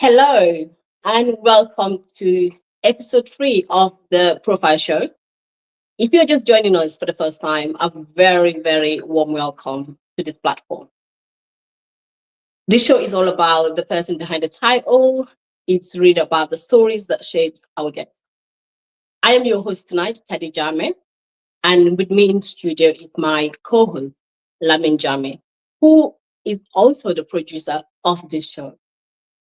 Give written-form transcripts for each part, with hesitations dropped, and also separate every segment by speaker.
Speaker 1: Hello, and welcome to episode 3 of the Profile Show. If you're just joining us for the first time, a very, very warm welcome to this platform. This show is all about the person behind the title. It's really about the stories that shapes our guests. I am your host tonight, Kaddy Jammeh, and with me in studio is my co-host, Lamin Jammeh, who is also the producer of this show.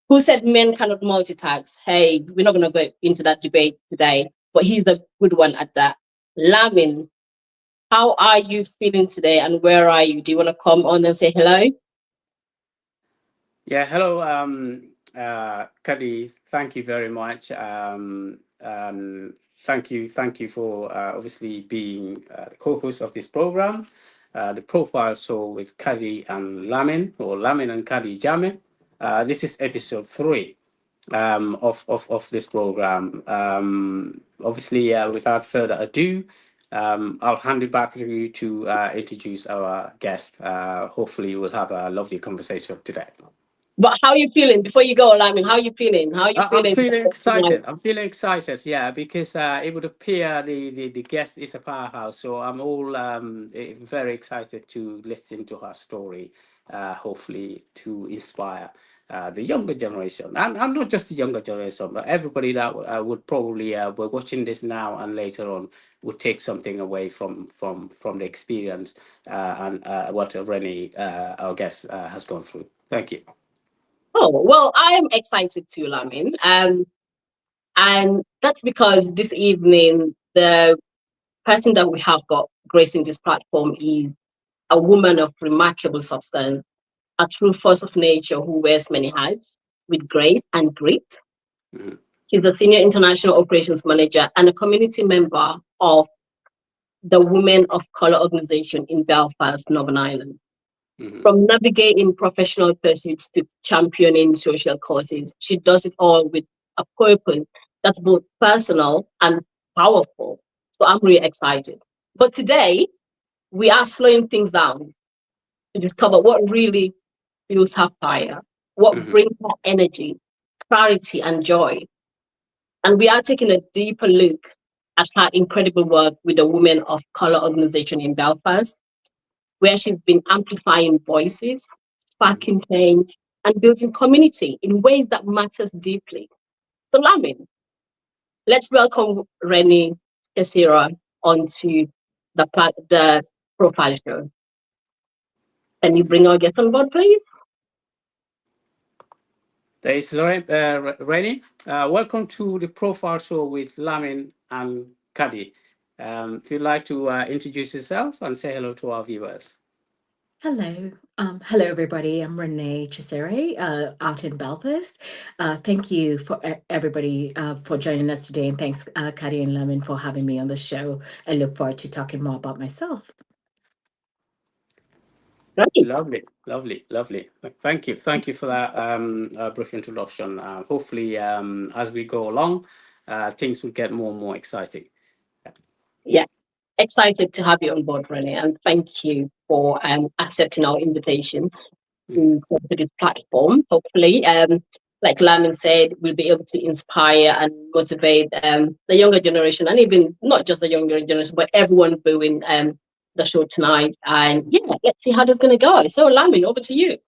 Speaker 1: Who said men cannot multitask? Hey, we're not going to go into that debate today, but he's a good one at that. Lamin, how are you feeling today and where are you? Do you want to come on and say hello?
Speaker 2: Yeah, hello, Kaddy. Thank you very much. Thank you for obviously being the co-host of this program, the Profile Show with Kaddy and Lamin, or Lamin and Kaddy Jammeh. This is episode 3 of this program. Obviously, without further ado, I'll hand it back to you to introduce our guest. Hopefully, we'll have a lovely conversation today.
Speaker 1: But how are you feeling before you go, Lamin? How are you feeling? How are you
Speaker 2: I'm
Speaker 1: feeling?
Speaker 2: feeling excited. I'm feeling excited, yeah, because it would appear the guest is a powerhouse. So I'm all very excited to listen to her story, hopefully to inspire the younger generation. And not just the younger generation, but everybody that would probably we're watching this now and later on would take something away from the experience and what Renee, our guest, has gone through. Thank you.
Speaker 1: Oh, well, I am excited too, Lamin. And that's because this evening, the person that we have got gracing this platform is a woman of remarkable substance, a true force of nature who wears many hats with grace and grit.
Speaker 2: Mhm.
Speaker 1: She's a senior international operations manager and a community member of the Women of Colour organization in Belfast, Northern Ireland.
Speaker 2: Mhm.
Speaker 1: From navigating professional pursuits to championing social causes, she does it all with a purpose that's both personal and powerful. So I'm really excited. But today, we are slowing things down to discover what really fuels her fire, what
Speaker 2: Mhm.
Speaker 1: brings her energy, clarity, and joy. And we are taking a deeper look at her incredible work with the Women of Colour organization in Belfast, where she's been amplifying voices,
Speaker 2: Mhm.
Speaker 1: sparking change, and building community in ways that matters deeply. So, Lamin, let's welcome Renee Chesire onto the profile show. Can you bring our guest on board, please?
Speaker 2: There is Rennie. Welcome to the Profile Show with Lamin and Kaddy. If you'd like to introduce yourself and say hello to our viewers.
Speaker 3: Hello. Hello, everybody. I'm Renee Chesire, out in Belfast. Thank you for everybody for joining us today. And thanks, Kadi and Lemon, for having me on the show. I look forward to talking more about myself.
Speaker 1: Great.
Speaker 2: Lovely, lovely, lovely. Thank you for that brief introduction. Hopefully, as we go along, things will get more and more exciting.
Speaker 1: Yeah, excited to have you on board, Renee, and thank you for accepting our invitation
Speaker 2: Mhm.
Speaker 1: to come to this platform. Hopefully, like Lamin said, we'll be able to inspire and motivate the younger generation, and even not just the younger generation, but everyone viewing the show tonight. And yeah, let's see how that's going to go. So, Lamin, over to you.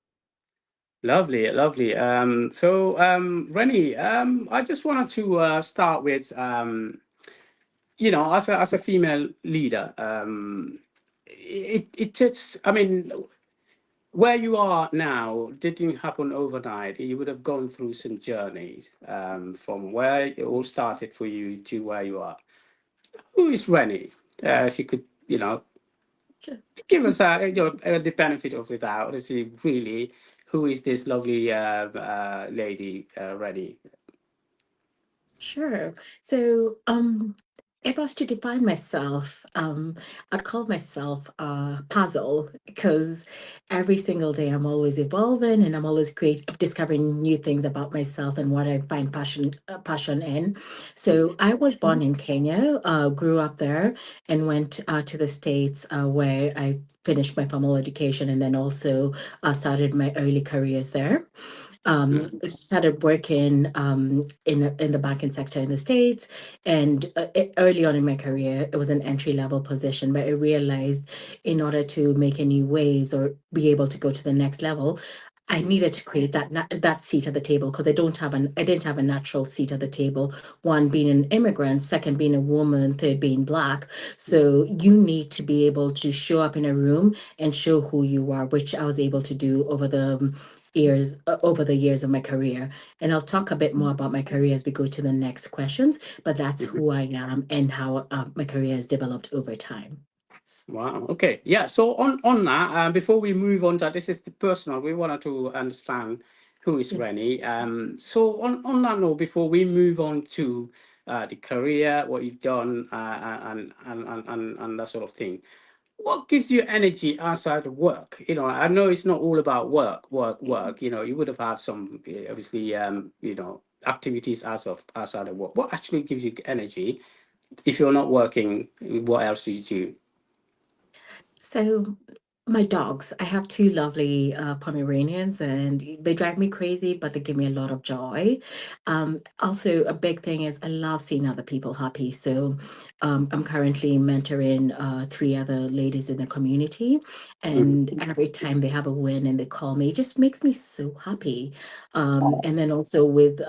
Speaker 2: Lovely, lovely. Rennie, I just wanted to start with as a female leader, it just, I mean, where you are now didn't happen overnight. You would have gone through some journeys from where it all started for you to where you are. Who is Rennie? If you could,
Speaker 3: Sure.
Speaker 2: give us the benefit of the doubt to see really who is this lovely lady, Rennie.
Speaker 3: Sure. So, if I was to define myself, I'd call myself a puzzle because every single day I'm always evolving and I'm always discovering new things about myself and what I find passion in. So I was born in Kenya, grew up there, and went to the States where I finished my formal education and then also started my early careers there. Started working in the banking sector in the States. And early on in my career, it was an entry level position, but I realized in order to make any waves or be able to go to the next level, I needed to create that seat at the table, because I didn't have a natural seat at the table. One, being an immigrant; second, being a woman; third, being Black. So you need to be able to show up in a room and show who you are, which I was able to do over the years of my career. And I'll talk a bit more about my career as we go to the next questions. But that's who I am and how my career has developed over time.
Speaker 2: Wow. Okay. Yeah. So on that, before we move on to that, this is the personal. We wanted to understand who is Renee. So on that note, before we move on to the career, what you've done, and that sort of thing, what gives you energy outside of work? You know, I know it's not all about work. You know, you would have had some obviously, you know, activities outside of work. What actually gives you energy if you're not working? What else do you do?
Speaker 3: So my dogs, I have two lovely Pomeranians, and they drive me crazy, but they give me a lot of joy. Also, a big thing is I love seeing other people happy. So I'm currently mentoring three other ladies in the community, and every time they have a win and they call me, it just makes me so happy. And then also with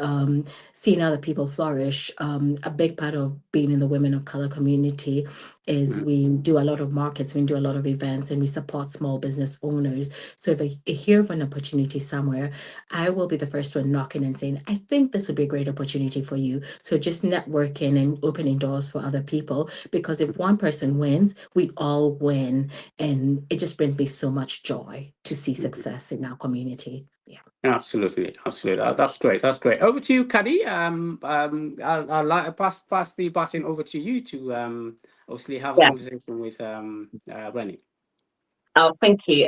Speaker 3: seeing other people flourish, a big part of being in the Women of Color community is we do a lot of markets, we do a lot of events, and we support small business owners. So if I hear of an opportunity somewhere, I will be the first one knocking and saying, I think this would be a great opportunity for you. So just networking and opening doors for other people, because if one person wins, we all win. And it just brings me so much joy to see success in our community. Yeah.
Speaker 2: Absolutely. That's great. That's great. Over to you, Kaddy. I'll like to pass the baton over to you to obviously have a
Speaker 1: Yeah.
Speaker 2: conversation with Rennie.
Speaker 1: Oh, thank you.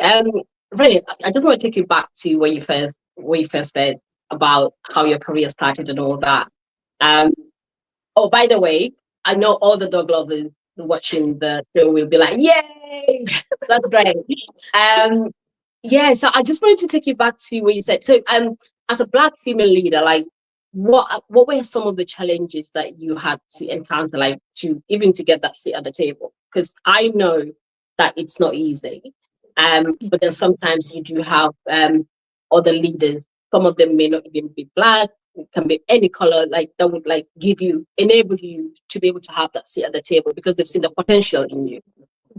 Speaker 1: Renee, I just want to take you back to where you first said about how your career started and all that. Um, oh, by the way, I know all the dog lovers watching the show will be like, "Yay, that's great." Um, yeah. So I just wanted to take you back to where you said. So, as a Black female leader, like, what were some of the challenges that you had to encounter, like, to even to get that seat at the table? Because I know that it's not easy. But then sometimes you do have other leaders. Some of them may not even be Black, it can be any color, like that would like enable you to be able to have that seat at the table because they've seen the potential in you.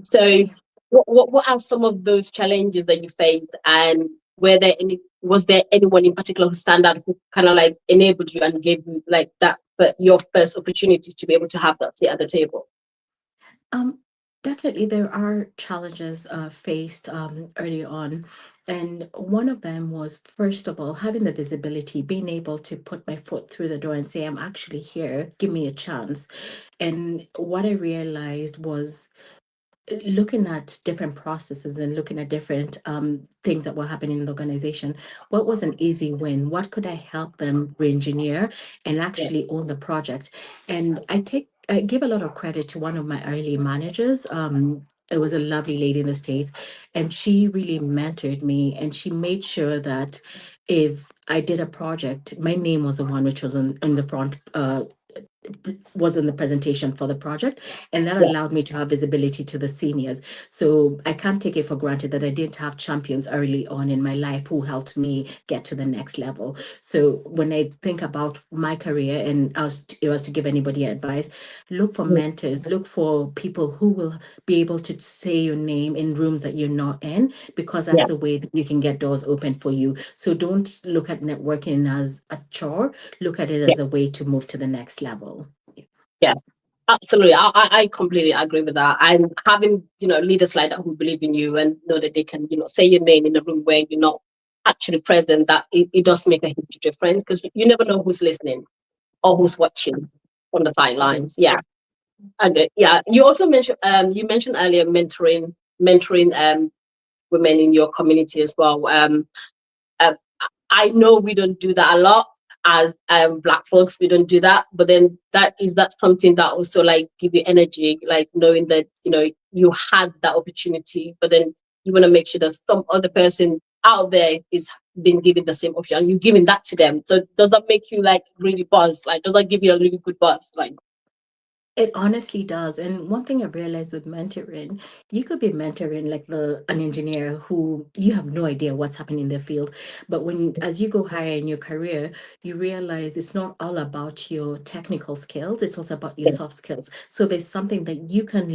Speaker 1: So what are some of those challenges that you faced, and was there anyone in particular who stand out, who kind of like enabled you and gave you like that, but your first opportunity to be able to have that seat at the table?
Speaker 3: Um, Definitely, there are challenges faced early on. And one of them was, first of all, having the visibility, being able to put my foot through the door and say, I'm actually here, give me a chance. And what I realized was looking at different processes and looking at different things that were happening in the organization. What was an easy win? What could I help them re-engineer and
Speaker 1: Yeah,
Speaker 3: actually own the project? And I give a lot of credit to one of my early managers. It was a lovely lady in the States, and she really mentored me, and she made sure that if I did a project, my name was the one which was on the front, was in the presentation for the project, and that
Speaker 1: yeah,
Speaker 3: allowed me to have visibility to the seniors. So I can't take it for granted that I didn't have champions early on in my life who helped me get to the next level. So when I think about my career, and it was to give anybody advice, look for
Speaker 1: mhm,
Speaker 3: mentors, look for people who will be able to say your name in rooms that you're not in, because that's
Speaker 1: yeah,
Speaker 3: the way that you can get doors open for you. So don't look at networking as a chore, look at it
Speaker 1: yeah,
Speaker 3: as a way to move to the next level.
Speaker 1: yeah. Absolutely. I completely agree with that. And having, leaders like that who believe in you and know that they can, say your name in a room where you're not actually present, that it does make a huge difference, because you never know who's listening or who's watching on the sidelines.
Speaker 3: Yes.
Speaker 1: Yeah. And yeah, you mentioned earlier mentoring women in your community as well. Uh, I know we don't do that a lot as Black folks. We don't do that, but then that's something that also like give you energy, like knowing that you had that opportunity, but then you want to make sure that some other person out there is being given the same option, and you're giving that to them. So does that make you like really buzz? Like, does that give you a really good buzz? Like,
Speaker 3: It honestly does. And one thing I've realized with mentoring, you could be mentoring like an engineer who you have no idea what's happening in their field. But when as you go higher in your career, you realize it's not all about your technical skills, it's also about your
Speaker 1: yeah,
Speaker 3: soft skills. So there's something that you can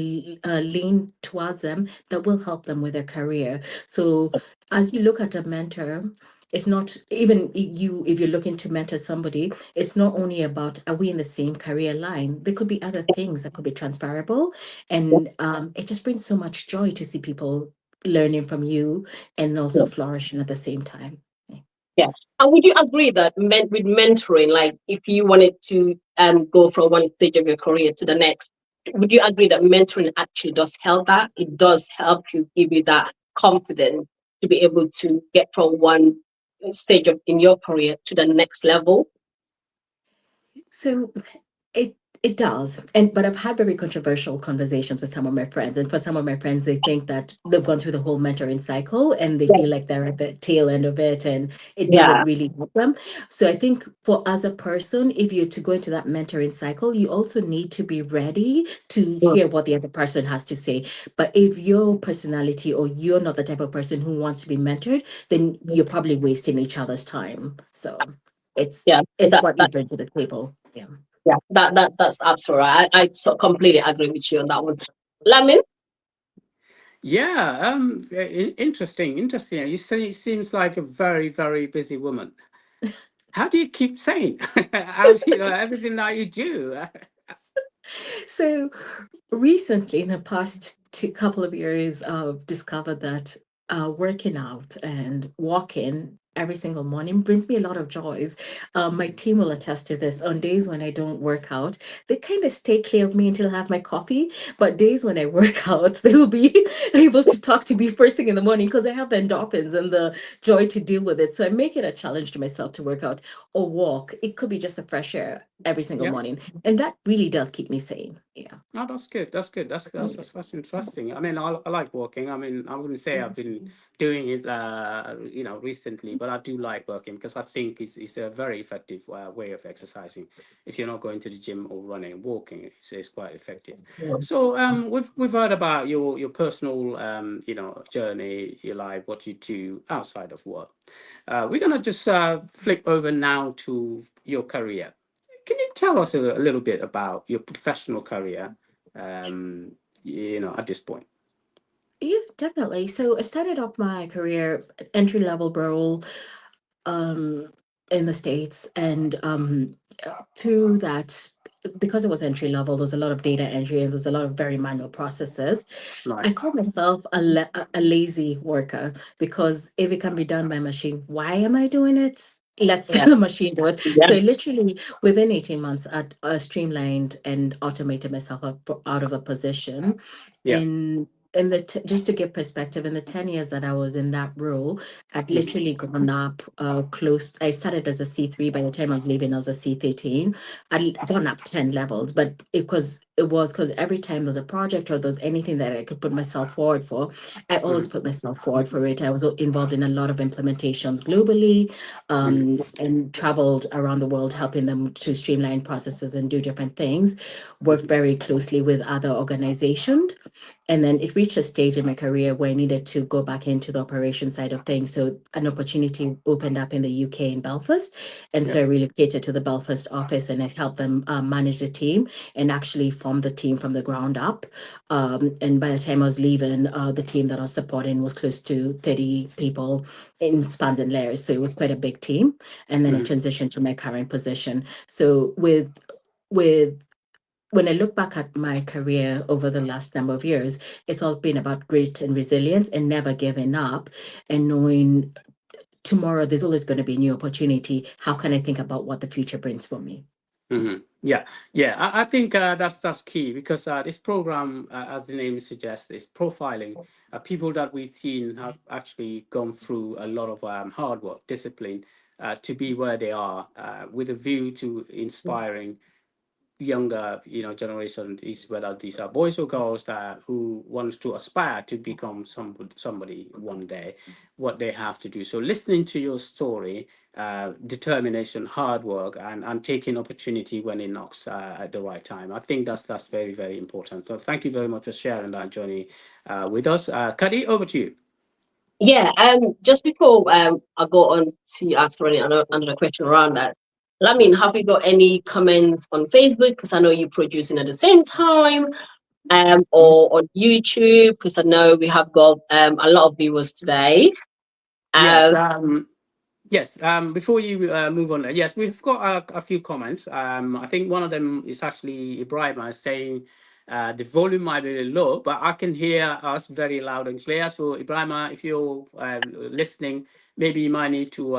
Speaker 3: lean towards them that will help them with their career. So as you look at a mentor, it's not even if you're looking to mentor somebody, it's not only about are we in the same career line, there could be other things that could be transferable, and it just brings so much joy to see people learning from you and also
Speaker 1: yeah.
Speaker 3: flourishing at the same time. Yeah.
Speaker 1: Yeah. And would you agree that with mentoring, like if you wanted to go from one stage of your career to the next, would you agree that mentoring actually does help that? It does help you, give you that confidence to be able to get from one stage of in your career to the next level?
Speaker 3: So it it does. And but I've had very controversial conversations with some of my friends. And for some of my friends, they think that they've gone through the whole mentoring cycle and they
Speaker 1: Yeah.
Speaker 3: feel like they're at the tail end of it and it didn't
Speaker 1: Yeah.
Speaker 3: really help them. So I think for as a person, if you're to go into that mentoring cycle, you also need to be ready to
Speaker 1: Mm.
Speaker 3: hear what the other person has to say. But if your personality or you're not the type of person who wants to be mentored, then you're probably wasting each other's time. So it's
Speaker 1: Yeah.
Speaker 3: it's
Speaker 1: That
Speaker 3: what you
Speaker 1: that
Speaker 3: bring to the table. Yeah.
Speaker 1: yeah. That's absolutely right. I so completely agree with you on that one. Lamin?
Speaker 2: Yeah, interesting, interesting. You say it seems like a very, very busy woman. How do you keep sane? How do you know everything that you do?
Speaker 3: So recently, in the past couple of years, I've discovered that working out and walking every single morning brings me a lot of joys. My team will attest to this. On days when I don't work out, they kind of stay clear of me until I have my coffee. But days when I work out, they will be able to talk to me first thing in the morning because I have the endorphins and the joy to deal with it. So I make it a challenge to myself to work out or walk. It could be just a fresh air every single
Speaker 2: Yeah.
Speaker 3: morning. And that really does keep me sane. Yeah.
Speaker 2: No, that's good. That's good. That's interesting. I mean, I like walking. I mean, I wouldn't say I've been doing it, recently, but I do like working because I think it's a very effective way of exercising. If you're not going to the gym or running, walking is quite effective. So, we've heard about your personal, journey, your life, what you do outside of work. We're gonna just flip over now to your career. Can you tell us a little bit about your professional career, um, at this point?
Speaker 3: Yeah, definitely. So I started off my career entry level role um in the States and through that because it was entry level, there's a lot of data entry and there's a lot of very manual processes.
Speaker 2: Right.
Speaker 3: I call myself a lazy worker because if it can be done by machine, why am I doing it? Let's
Speaker 1: Yeah.
Speaker 3: the machine do it.
Speaker 1: Yeah.
Speaker 3: So literally within 18 months, I streamlined and automated myself out of a position
Speaker 2: Yeah.
Speaker 3: in the just to give perspective, in the 10 years that I was in that role, I'd
Speaker 2: Mhm.
Speaker 3: literally gone up close. I started as a C3. By the time I was leaving, I was a C13. I'd gone up 10 levels, but it was because every time there's a project or there's anything that I could put myself forward for, I always
Speaker 2: Mhm.
Speaker 3: put myself forward for it. I was involved in a lot of implementations globally,
Speaker 2: Mhm.
Speaker 3: and traveled around the world helping them to streamline processes and do different things. Worked very closely with other organizations. And then it reached a stage in my career where I needed to go back into the operation side of things. So an opportunity opened up in the UK in Belfast. And
Speaker 2: Yeah.
Speaker 3: so I relocated to the Belfast office and I helped them manage the team and actually form the team from the ground up. And by the time I was leaving, the team that I was supporting was close to 30 people in spans and layers. So it was quite a big team. And then I
Speaker 2: Mhm.
Speaker 3: transitioned to my current position. So with when I look back at my career over the last number of years, it's all been about grit and resilience and never giving up and knowing tomorrow there's always going to be a new opportunity. How can I think about what the future brings for me?
Speaker 2: Yeah, yeah. I think that's key because this program, as the name suggests, is profiling people that we've seen have actually gone through a lot of hard work, discipline, to be where they are, with a view to inspiring younger, generation, is whether these are boys or girls that who wants to aspire to become somebody one day, what they have to do. So listening to your story, determination, hard work, and taking opportunity when it knocks at the right time. I think that's very, very important. So thank you very much for sharing that journey with us. Kaddy, over to you.
Speaker 1: Yeah, just before I go on to ask Renee another question around that, Lamin, have you got any comments on Facebook? Because I know you're producing at the same time, or on YouTube, because I know we have got a lot of viewers today.
Speaker 2: Yes.
Speaker 1: Um,
Speaker 2: Yes, before you move on, yes, we've got a few comments. I think one of them is actually Ibrahim saying the volume might be really low, but I can hear us very loud and clear. So, Ibrahim, if you're listening, maybe you might need to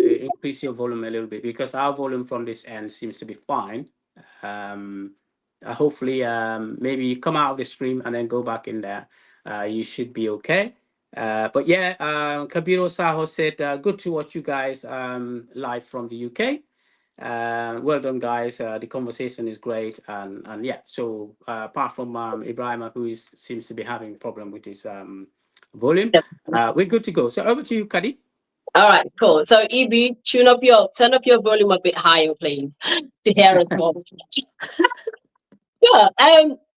Speaker 2: increase your volume a little bit, because our volume from this end seems to be fine. Um, Hopefully, maybe come out of the stream and then go back in there. You should be okay. But yeah, Kabiro Saho said, good to watch you guys live from the UK. Well done, guys. The conversation is great. And yeah, so apart from Ibrahim, who seems to be having a problem with his volume, we're good to go. So over to you, Kaddy.
Speaker 1: all right, cool. So, Evie, turn up your volume a bit higher, please, to hear us more. Yeah,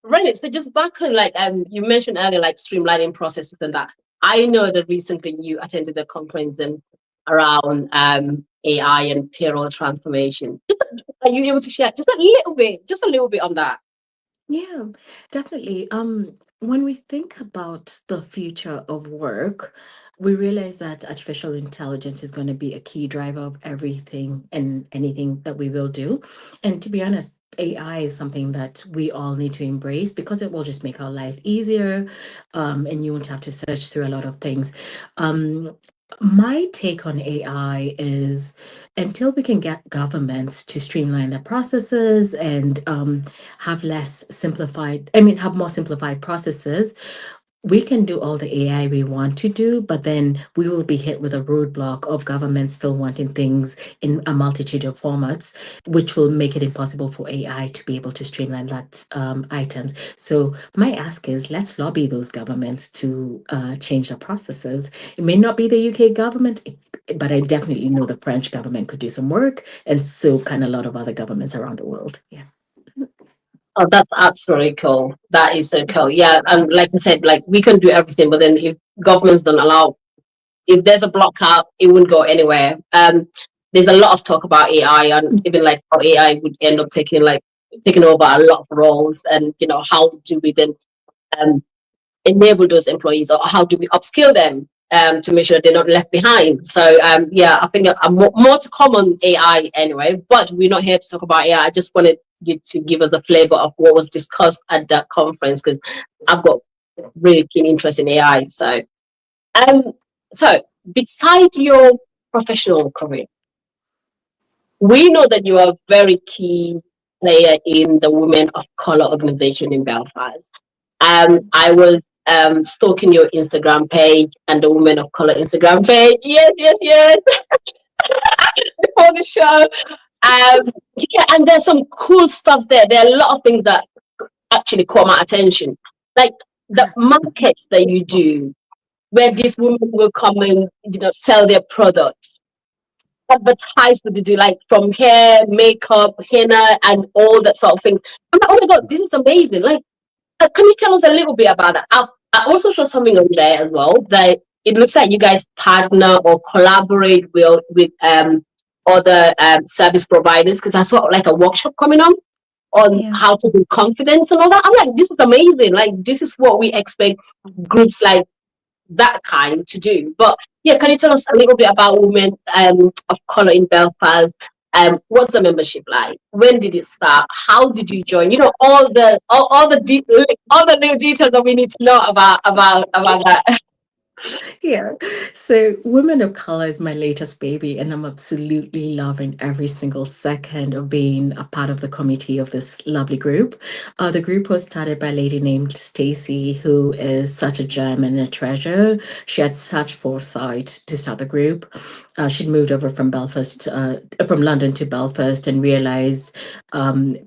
Speaker 1: Rennet, so just back on like you mentioned earlier, like streamlining processes and that. I know that recently you attended a conference around AI and payroll transformation. Are you able to share just a little bit on that?
Speaker 3: Yeah, definitely. When we think about the future of work, we realize that artificial intelligence is going to be a key driver of everything and anything that we will do. And to be honest, AI is something that we all need to embrace because it will just make our life easier, and you won't have to search through a lot of things. Um, my take on AI is until we can get governments to streamline their processes and have more simplified processes, we can do all the AI we want to do, but then we will be hit with a roadblock of government still wanting things in a multitude of formats, which will make it impossible for AI to be able to streamline that items. So my ask is, let's lobby those governments to change the processes. It may not be the UK government, but I definitely know the French government could do some work, and so can a lot of other governments around the world. Yeah.
Speaker 1: Oh, that's absolutely cool. That is so cool. Yeah, and like I said, like we can do everything, but then if governments don't allow, if there's a block out, it wouldn't go anywhere. There's a lot of talk about AI and even like how AI would end up taking over a lot of roles, and how do we then um enable those employees, or how do we upskill them to make sure they're not left behind. So yeah, I think more to come on AI anyway, but we're not here to talk about AI. I just wanted you to give us a flavor of what was discussed at that conference, because I've got really keen interest in AI. Um so beside your professional career, we know that you are a very key player in the Women of Colour organization in Belfast. I was stalking your Instagram page and the Women of Colour Instagram page. Yes, yes, yes. Before the show. Yeah, and there's some cool stuff there. There are a lot of things that actually caught my attention. Like the markets that you do, where these women will come and sell their products, advertise what they do, like from hair, makeup, henna, and all that sort of things. I'm like, oh my god, this is amazing. Like, can you tell us a little bit about that? I also saw something on there as well that it looks like you guys partner or collaborate with other service providers, because I saw like a workshop coming on
Speaker 3: Yeah.
Speaker 1: how to build confidence and all that. I'm like, this is amazing. Like, this is what we expect groups like that kind to do. But yeah, can you tell us a little bit about Women of Colour in Belfast? What's the membership like? When did it start? How did you join? All the little details that we need to know about that.
Speaker 3: Yeah. So Women of Color is my latest baby, and I'm absolutely loving every single second of being a part of the committee of this lovely group. The group was started by a lady named Stacy, who is such a gem and a treasure. She had such foresight to start the group. She'd moved over from Belfast, from London to Belfast, and realized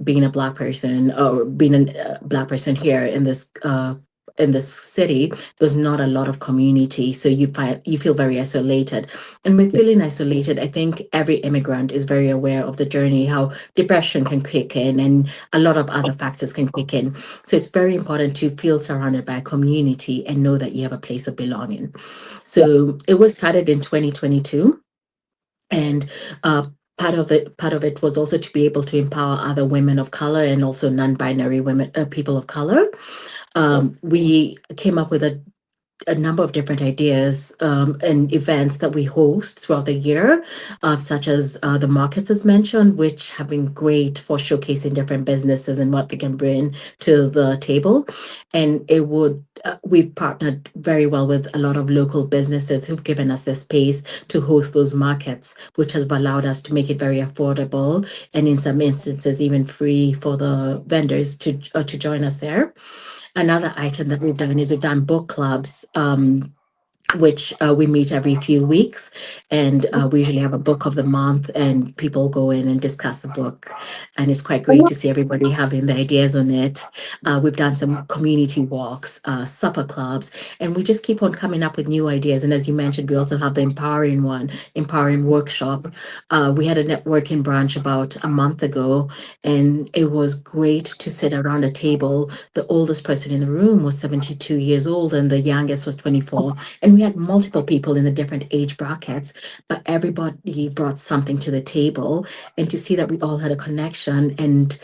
Speaker 3: being a Black person, or being a Black person here in this city, there's not a lot of community, so you feel very isolated. And with feeling isolated, I think every immigrant is very aware of the journey, how depression can kick in and a lot of other factors can kick in. So it's very important to feel surrounded by a community and know that you have a place of belonging. So it was started in 2022, and part of it was also to be able to empower other women of color and also non-binary women, people of color. We came up with a number of different ideas and events that we host throughout the year, such as the markets, as mentioned, which have been great for showcasing different businesses and what they can bring to the table. And we've partnered very well with a lot of local businesses who've given us the space to host those markets, which has allowed us to make it very affordable and in some instances even free for the vendors to join us there. Another item that we've done is we've done book clubs, which we meet every few weeks, and we usually have a book of the month, and people go in and discuss the book, and it's quite great to see everybody having the ideas on it. We've done some community walks, supper clubs, and we just keep on coming up with new ideas. And as you mentioned, we also have the empowering workshop. We had a networking branch about a month ago, and it was great to sit around a table. The oldest person in the room was 72 years old, and the youngest was 24. And we had multiple people in the different age brackets, but everybody brought something to the table. And to see that we all had a connection and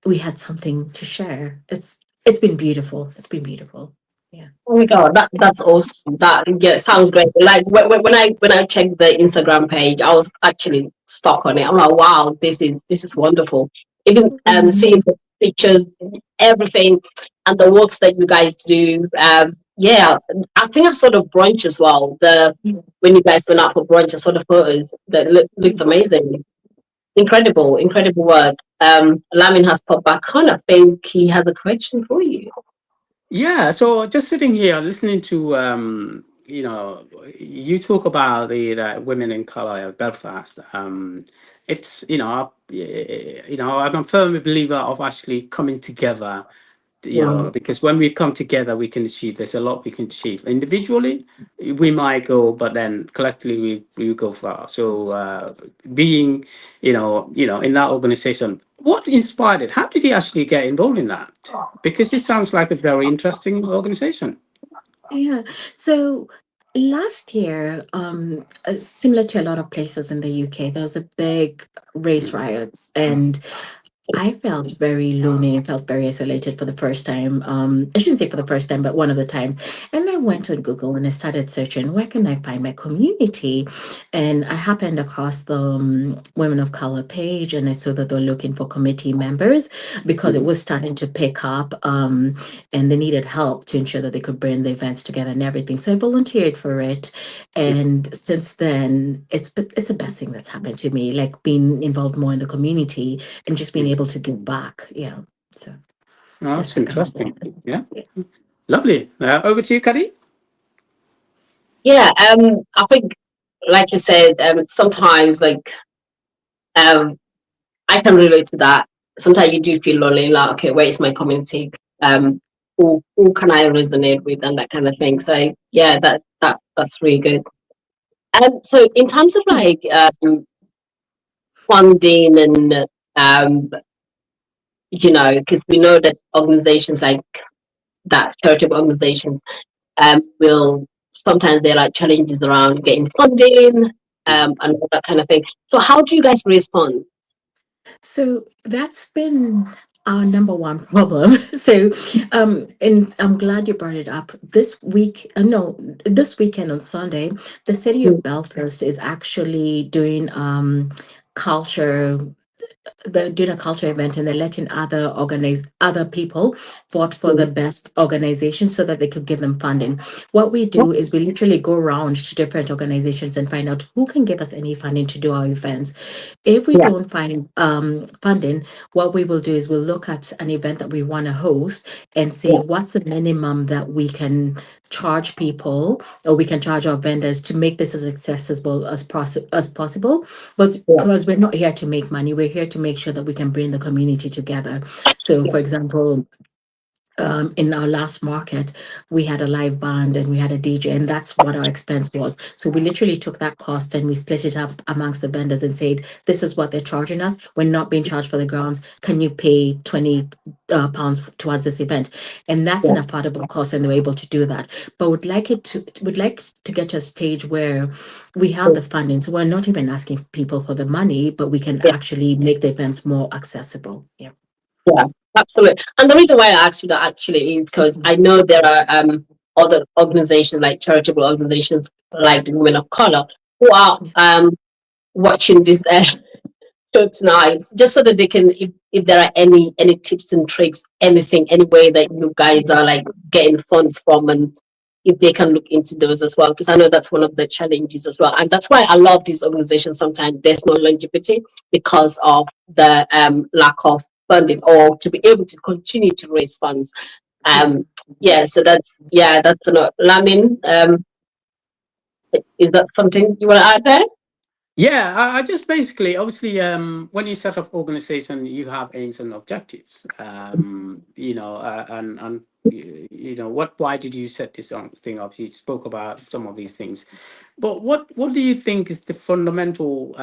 Speaker 3: we had something to share, it's been beautiful. It's been beautiful. Yeah.
Speaker 1: Oh my God, that's awesome. That, yeah, sounds great. Like when I checked the Instagram page, I was actually stuck on it. I'm like, wow, this is wonderful. Even
Speaker 3: Mhm.
Speaker 1: seeing the pictures, everything, and the works that you guys do. Yeah, I think I saw the brunch as well. The
Speaker 3: Yeah.
Speaker 1: When you guys went out for brunch, I saw the photos. That looks amazing. Incredible, incredible work. Lamin has popped back on. I think he has a question for you.
Speaker 2: Yeah, so just sitting here listening to you talk about the women in color of Belfast. It's I'm a firm believer of actually coming together,
Speaker 1: Mm.
Speaker 2: because when we come together, we can achieve. There's a lot we can achieve. Individually, we might go, but then collectively, we go far. So, being, in that organization, what inspired it? How did you actually get involved in that? Because it sounds like a very interesting organization.
Speaker 3: Yeah. So last year, similar to a lot of places in the UK, there was a big race riots, and I felt very lonely and felt very isolated for the first time. I shouldn't say for the first time, but one of the times. And I went on Google and I started searching, where can I find my community? And I happened across the Women of Color page, and I saw that they were looking for committee members because it
Speaker 2: Mhm.
Speaker 3: was starting to pick up, and they needed help to ensure that they could bring the events together and everything. So I volunteered for it. And since then, it's the best thing that's happened to me, like being involved more in the community and just being able to give back. Yeah. So
Speaker 2: Oh,
Speaker 3: that's
Speaker 2: that's
Speaker 3: the kind of
Speaker 2: interesting.
Speaker 3: thing.
Speaker 2: Yeah, lovely. Over to you, Kaddy.
Speaker 1: Yeah, I think, like you said, sometimes like um, I can relate to that. Sometimes you do feel lonely, like, okay, where is my community? Who can I resonate with, and that kind of thing. So yeah, that's really good. So in terms of like funding and because we know that organizations like that, charitable organizations, will sometimes there are like challenges around getting funding,
Speaker 2: Mhm.
Speaker 1: and all that kind of thing. So how do you guys respond?
Speaker 3: So that's been our number one problem. So, and I'm glad you brought it up. This week, no, this weekend on Sunday, the city
Speaker 1: Mm.
Speaker 3: of Belfast is actually doing culture. they're doing a culture event and they're letting other people vote for the best organization so that they could give them funding. What we do is we literally go around to different organizations and find out who can give us any funding to do our events. If we
Speaker 1: Yeah.
Speaker 3: don't find funding, what we will do is we'll look at an event that we want to host and say
Speaker 1: Yeah.
Speaker 3: what's the minimum that we can charge people or we can charge our vendors to make this as accessible as possible. But
Speaker 1: Yeah.
Speaker 3: because we're not here to make money, we're here to make sure that we can bring the community together. So, for example, in our last market, we had a live band and we had a DJ, and that's what our expense was. So we literally took that cost and we split it up amongst the vendors and said, "This is what they're charging us. We're not being charged for the grounds. Can you pay £20 towards this event?" And that's an
Speaker 1: Yeah.
Speaker 3: affordable cost, and they were able to do that. But would like to get to a stage where we have the funding, so we're not even asking people for the money, but we can
Speaker 1: Yeah.
Speaker 3: actually make the events more accessible. Yeah.
Speaker 1: Yeah, absolutely. And the reason why I asked you that actually is because I know there are other organizations like charitable organizations like the Women of Color who are watching this show tonight just so that they can, if there are any tips and tricks, anything, any way that you guys are like getting funds from, and if they can look into those as well, because I know that's one of the challenges as well. And that's why I love these organizations. Sometimes there's no longevity because of the lack of funding or to be able to continue to raise funds. Yeah, so that's Lamin, is that something you want to add there?
Speaker 2: Yeah, I just basically, obviously, when you set up organization, you have aims and objectives. Why did you set this thing up? You spoke about some of these things, but what do you think is the fundamental,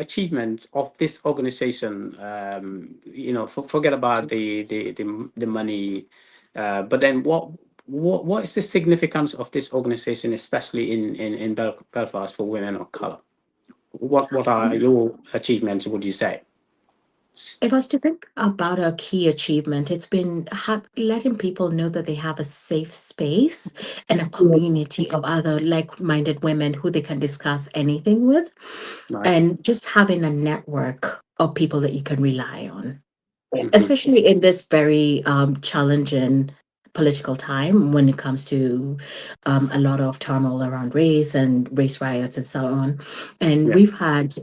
Speaker 2: achievement of this organization? Forget about the money, but then what is the significance of this organization, especially in Belfast for women of color? What are your achievements, would you say?
Speaker 3: If I was to think about a key achievement, it's been letting people know that they have a safe space and a community of other like-minded women who they can discuss anything with,
Speaker 2: Right.
Speaker 3: and just having a network of people that you can rely on,
Speaker 2: Mhm.
Speaker 3: especially in this very challenging political time when it comes to a lot of turmoil around race and race riots and so on. And
Speaker 2: Yeah.
Speaker 3: we've had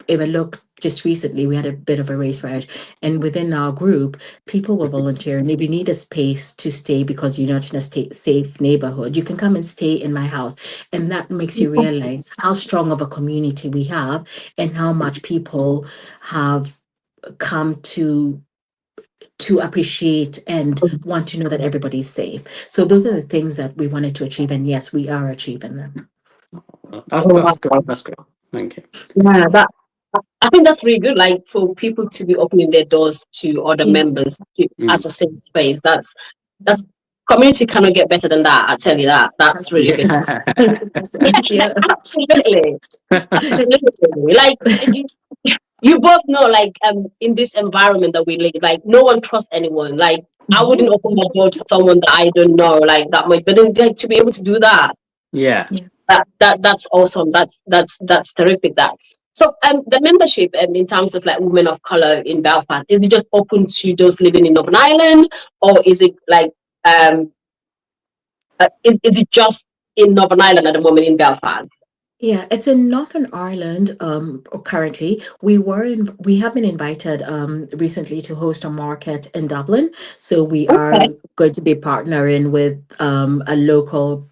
Speaker 3: if I look just recently, we had a bit of a race riot, and within our group, people were volunteering. If you need a space to stay because you're not in a safe neighborhood, you can come and stay in my house. And that makes you realize how strong of a community we have and how much people have come to appreciate and want to know that everybody's safe. So those are the things that we wanted to achieve, and yes, we are achieving them.
Speaker 2: That's good. That's good. Thank you.
Speaker 1: Yeah, I think that's really good. Like for people to be opening their doors to other
Speaker 3: Yeah.
Speaker 1: members to,
Speaker 2: Mm.
Speaker 1: as a safe space. That's community cannot get better than that. I tell you that. That's really good.
Speaker 3: Yeah.
Speaker 1: Absolutely, absolutely. Like you both know, like in this environment that we live, like no one trusts anyone. Like I
Speaker 3: Mhm.
Speaker 1: wouldn't open my door to someone that I don't know like that much. But then like to be able to do that,
Speaker 2: Yeah.
Speaker 1: that's awesome. That's terrific. That so the membership in terms of like women of color in Belfast, is it just open to those living in Northern Ireland, or is it like is it just in Northern Ireland at the moment in Belfast?
Speaker 3: Yeah, it's in Northern Ireland. Currently, we have been invited recently to host a market in Dublin. So we are
Speaker 1: Okay.
Speaker 3: going to be partnering with a local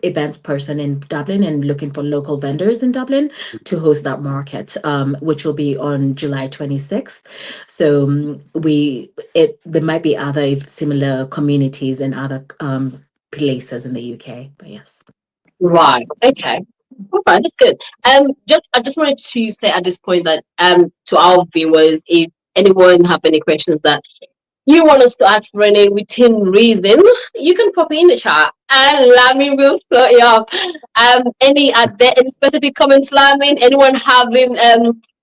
Speaker 3: events person in Dublin and looking for local vendors in Dublin to host that market, which will be on July 26th. So there might be other similar communities in other places in the UK, but yes.
Speaker 1: Right. Okay. All right. That's good. I just wanted to say at this point that to our viewers, if anyone have any questions that you want us to ask Renee within reason, you can pop it in the chat and Lamin will float you up. Are there any specific comments, Lamin? Anyone having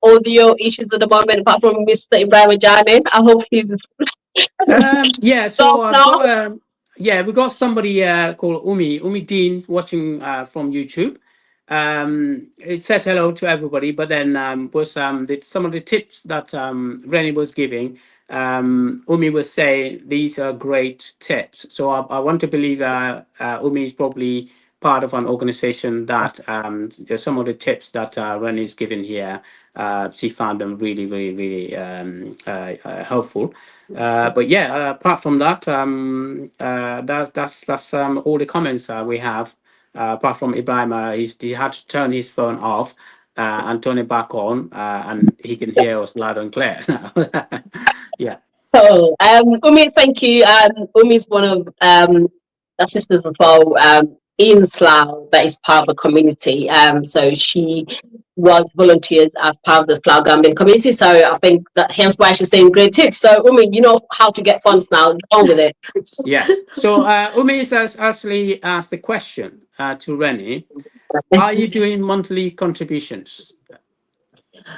Speaker 1: audio issues at the moment apart from Mr. Ibrahim Jammeh? I hope he's
Speaker 2: Yeah. So
Speaker 1: stopped
Speaker 2: I've
Speaker 1: now.
Speaker 2: got we got somebody called Umi Dean watching from YouTube. it said hello to everybody, but then was some of the tips that Rennie was giving. Umi was saying these are great tips. So I want to believe Umi is probably part of an organization that there's some of the tips that Rennie is giving here. She found them really, really, really helpful. But yeah, apart from that, that's all the comments we have. Apart from Ibrahim, he had to turn his phone off and turn it back on, and he can hear us loud and clear now. Yeah.
Speaker 1: So, Umi, thank you. Umi is one of the sisters as well in Slough that is part of the community. So she was volunteers as part of the Slough Gambian community. So I think that hence why she's saying great tips. So Umi, you know how to get funds now. Get on with it.
Speaker 2: Yeah. So Umi has actually asked the question to Rennie: are you doing monthly contributions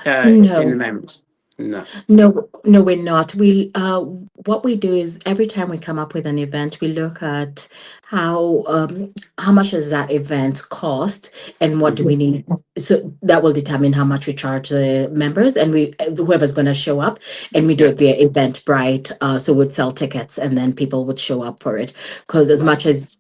Speaker 2: in the
Speaker 3: No.
Speaker 2: members? No.
Speaker 3: No, we're not. What we do is every time we come up with an event, we look at how much does that event cost and what do we need. So that will determine how much we charge the members and whoever's going to show up, and we do
Speaker 2: Yeah.
Speaker 3: it via Eventbrite. So we'd sell tickets and then people would show up for it. Because as
Speaker 2: Right.
Speaker 3: much as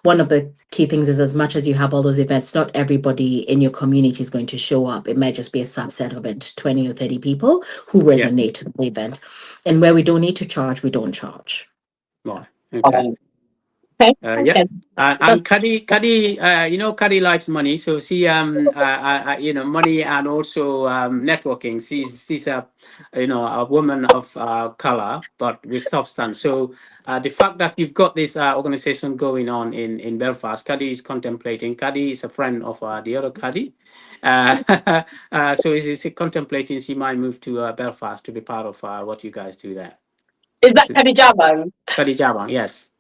Speaker 3: one of the key things is as much as you have all those events, not everybody in your community is going to show up. It might just be a subset of it, 20 or 30 people who
Speaker 2: Yeah.
Speaker 3: resonate to the event. And where we don't need to charge, we don't charge. So
Speaker 2: Right. Okay.
Speaker 1: Okay.
Speaker 2: Yeah,
Speaker 1: Okay.
Speaker 2: and Kaddy, Kaddy likes money, so she, money and also networking. She's a woman of color, but with substance. So the fact that you've got this organization going on in Belfast, Kaddy is contemplating. Kaddy is a friend of the other Kaddy, so she's contemplating she might move to Belfast to be part of what you guys do there.
Speaker 1: Is that Kaddy Jammeh?
Speaker 2: Kaddy Jammeh, yes.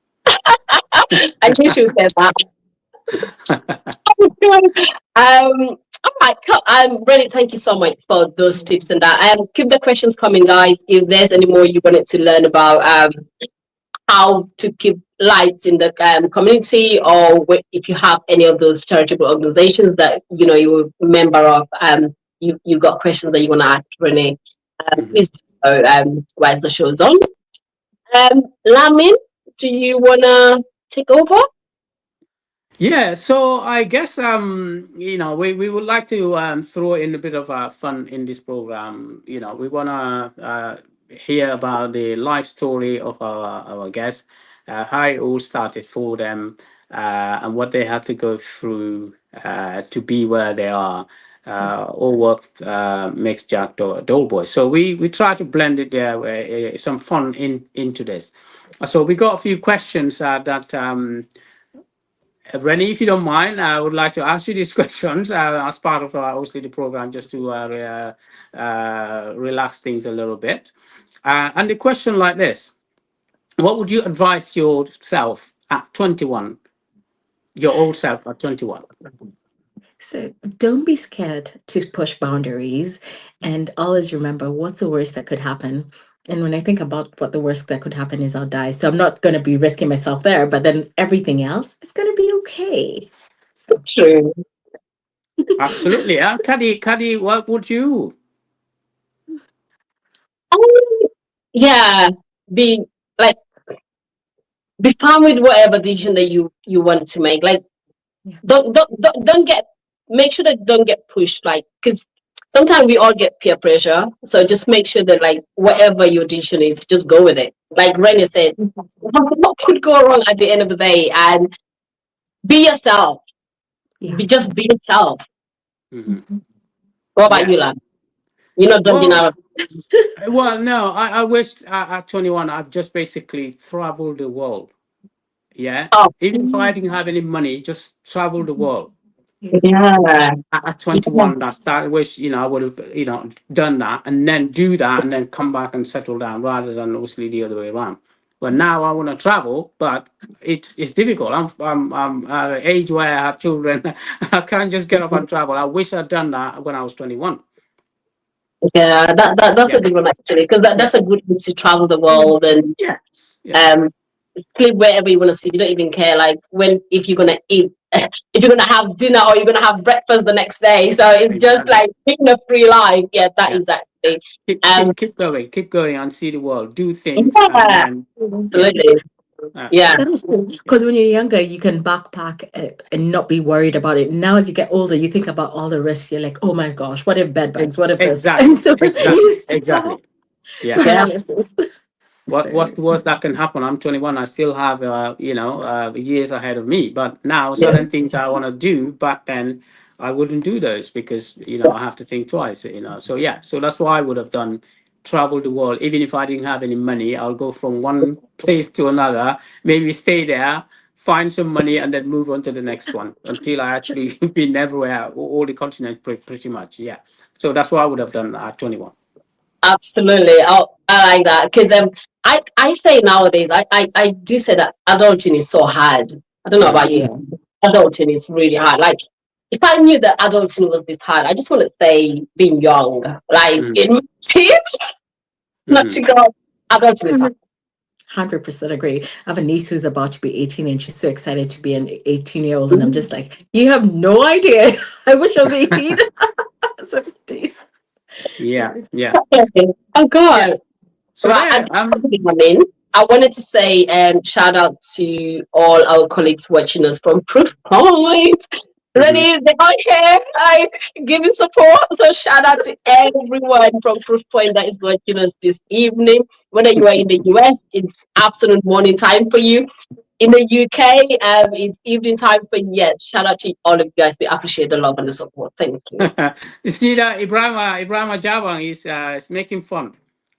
Speaker 1: I knew she would say that. All right, cool. Really, thank you so much for those tips and that. Keep the questions coming, guys. If there's any more you wanted to learn about, how to keep lights in the community, or if you have any of those charitable organizations that you're a member of, you've got questions that you want to ask Renee, please do so. While the show's on, Lamin, do you wanna take over?
Speaker 2: Yeah, so I guess we would like to throw in a bit of fun in this program. We wanna hear about the life story of our guests, how it all started for them, and what they had to go through to be where they are. All work makes Jack dull boy. So we try to blend it there, some fun into this. So we got a few questions that. Rennie, if you don't mind, I would like to ask you these questions as part of obviously the program, just to relax things a little bit. And the question like this: what would you advise yourself at 21, your old self at 21?
Speaker 3: So don't be scared to push boundaries and always remember what's the worst that could happen. And when I think about what the worst that could happen is I'll die. So I'm not going to be risking myself there, but then everything else is going to be okay. So
Speaker 1: True.
Speaker 2: Absolutely. Kaddy, what would you?
Speaker 1: Um, yeah, be like be fine with whatever decision that you want to make. Like,
Speaker 3: yeah.
Speaker 1: don't get make sure that you don't get pushed. Like, because sometimes we all get peer pressure. So just make sure that like whatever your decision is, just go with it. Like Rennie said, what could go wrong at the end of the day? And be yourself.
Speaker 3: Yeah.
Speaker 1: Just be yourself.
Speaker 2: Mhm.
Speaker 1: What about
Speaker 2: Yeah.
Speaker 1: you, Lan? You're not dodging
Speaker 2: Well,
Speaker 1: out of.
Speaker 2: well, no. I wish at 21 I've just basically traveled the world. Yeah.
Speaker 1: Oh,
Speaker 2: Even if I didn't have any money, just travel the world.
Speaker 1: yeah.
Speaker 2: At 21, I started, wish, I would have, done that and then do that and then come back and settle down rather than obviously the other way around. But now I want to travel, but it's difficult. I'm at an age where I have children. I can't just get up and travel. I wish I'd done that when I was 21.
Speaker 1: Yeah, that's
Speaker 2: Yeah.
Speaker 1: a good one actually, because
Speaker 2: Yeah.
Speaker 1: that's a good way to travel the world and
Speaker 2: Yes. Yes.
Speaker 1: sleep wherever you want to sleep. You don't even care like if you're gonna eat if you're gonna have dinner or you're gonna have breakfast the next day. So it's just
Speaker 2: Exactly.
Speaker 1: like living a free life. Yeah, that
Speaker 2: Yeah.
Speaker 1: is actually
Speaker 2: Keep going and see the world. Do things, and
Speaker 1: yeah,
Speaker 2: then yeah.
Speaker 1: absolutely. Yeah.
Speaker 3: That is true. Because when you're younger, you can backpack and not be worried about it. Now, as you get older, you think about all the risks. You're like, oh my gosh, what if bed bugs? What if this? And so you stop
Speaker 2: Yeah.
Speaker 1: Yeah.
Speaker 3: analysis.
Speaker 2: What's the worst that can happen? I'm 21. I still have years ahead of me. But now
Speaker 1: Yeah.
Speaker 2: certain things I want to do back then I wouldn't do those because I have to think twice. So yeah. So that's why I would have done travel the world. Even if I didn't have any money, I'll go from one place to another. Maybe stay there, find some money, and then move on to the next one until I actually been everywhere, all the continents pretty much. Yeah. So that's what I would have done at 21.
Speaker 1: Absolutely. I like that because I say nowadays I do say that adulting is so hard. I don't know about
Speaker 2: Mhm.
Speaker 1: you.
Speaker 3: Yeah.
Speaker 1: Adulting is really hard. Like if I knew that adulting was this hard, I just want to say being young. Like
Speaker 2: Mhm.
Speaker 1: in my teens, not to
Speaker 2: Mhm.
Speaker 1: go. Adulting is hard.
Speaker 3: 100% agree. I have a niece who's about to be 18 and she's so excited to be an 18-year-old. And I'm just like, you have no idea. I wish I was 18. 17.
Speaker 2: Yeah.
Speaker 3: Sorry.
Speaker 2: Yeah.
Speaker 1: Oh
Speaker 2: Yeah.
Speaker 1: God.
Speaker 2: So
Speaker 1: Right.
Speaker 2: there,
Speaker 1: I wanted to say shout out to all our colleagues watching us from Proof Point.
Speaker 2: mhm.
Speaker 1: Ready? They are here. I giving support. So shout out to everyone from Proof Point that is watching us this evening. Whether you are in the US, it's afternoon morning time for you. In the UK, it's evening time for you. Yes, shout out to all of you guys. We appreciate the love and the support. Thank you.
Speaker 2: You see that Ibrahim Jabang is making fun.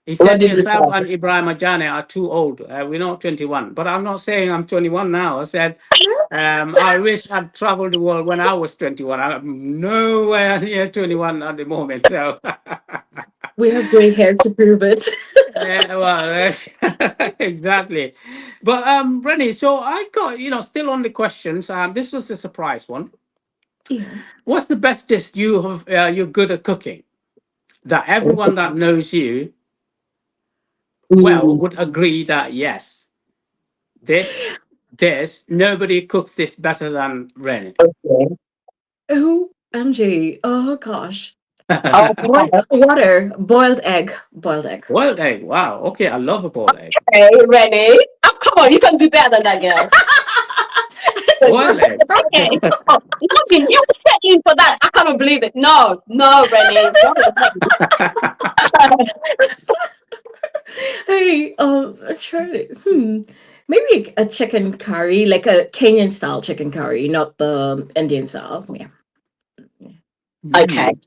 Speaker 2: He
Speaker 1: What
Speaker 2: said
Speaker 1: did you
Speaker 2: yourself
Speaker 1: say?
Speaker 2: and Ibrahim Ajane are too old. We're not 21, but I'm not saying I'm 21 now. I said I wish I'd traveled the world when I was 21. I'm nowhere near 21 at the moment. So
Speaker 3: We have gray hair to prove it.
Speaker 2: well, exactly. But Rennie, so I've got still on the questions. This was a surprise one.
Speaker 3: Yeah.
Speaker 2: What's the best dish you're good at cooking that everyone that knows you well
Speaker 1: Mm,
Speaker 2: would agree that yes, this nobody cooks this better than Rennie.
Speaker 1: okay.
Speaker 3: Oh, MJ. Oh, gosh.
Speaker 1: Oh,
Speaker 3: Water. Boiled egg. Boiled egg.
Speaker 2: Boiled egg. Wow. Okay, I love a boiled egg.
Speaker 1: okay, Renee. Oh, come on, you can do better than that, girl.
Speaker 2: Boiled egg.
Speaker 1: Okay. Oh, imagine you were settling for that. I cannot believe it. No, no, Renee. No,
Speaker 3: Hey, I'm trying to, maybe a chicken curry, like a Kenyan style chicken curry, not the Indian style. Yeah.
Speaker 1: okay.
Speaker 2: Mm,